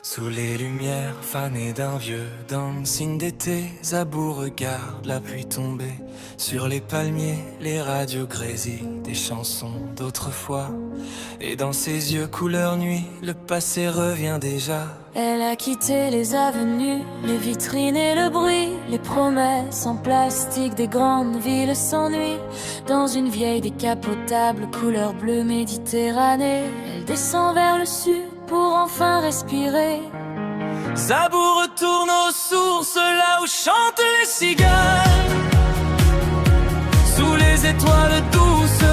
Sous les lumières fanées d'un vieux dancing d'été, Zabou regarde la pluie tomber sur les palmiers, les radios grésillent des chansons d'autrefois. Et dans ses yeux couleur nuit, le passé revient déjà. Elle a quitté les avenues, les vitrines et le bruit, les promesses en plastique des grandes villes s'ennuient. Dans une vieille décapotable couleur bleu Méditerranée, elle descend vers le sud pour enfin respirer. Zabou retourne aux sources, là où chantent les cigales, sous les étoiles douces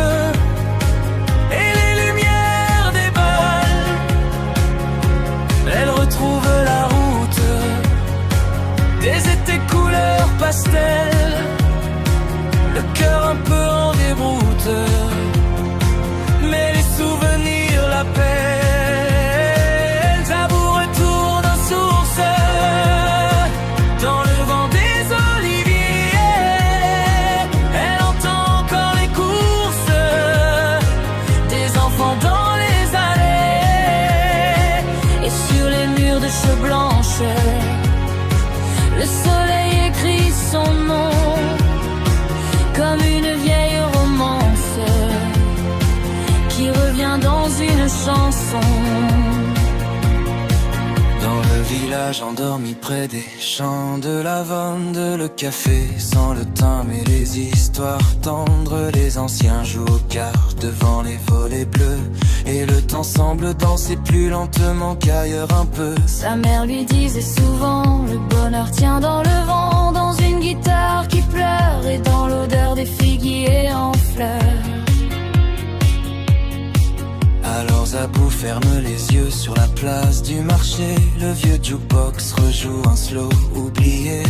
et les lumières des balles. Elle retrouve la route des étés couleur pastel, le cœur un peu en déroute, mais les souvenirs l'appellent. Le soleil écrit son nom comme une vieille romance qui revient dans une chanson. Dans le village endormi près des champs de lavande, le café sans le thym et les histoires tendres. Les anciens jouent aux cartes devant les volets bleus, et le temps semble danser plus lentement qu'ailleurs un peu. Sa mère lui disait souvent, le bonheur tient dans le vent, dans une guitare qui pleure et dans l'odeur des figuiers en fleurs. Alors Zabou ferme les yeux sur la place du marché. Le vieux jukebox rejoue un slow oublié.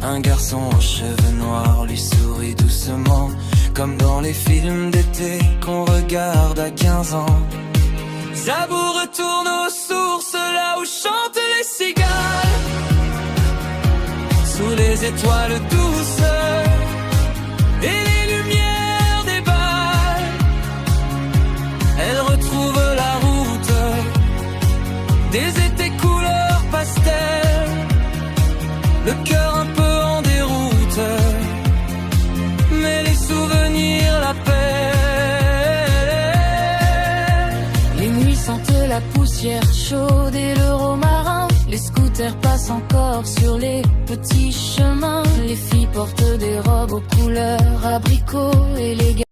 Un garçon aux cheveux noirs lui sourit doucement, comme dans les films d'été qu'on regarde à 15 ans. Zabou retourne aux sources, là où chantent les cigales, sous les étoiles douces et les lumières des balles. Elle retrouve la route des étés couleur pastel, le cœur un peu en déroute, mais les souvenirs l'appellent. Les nuits sentent la poussière chaude et le romarin. Les scooters passent encore sur les petits chemins. Les filles portent des robes aux couleurs abricot et les gars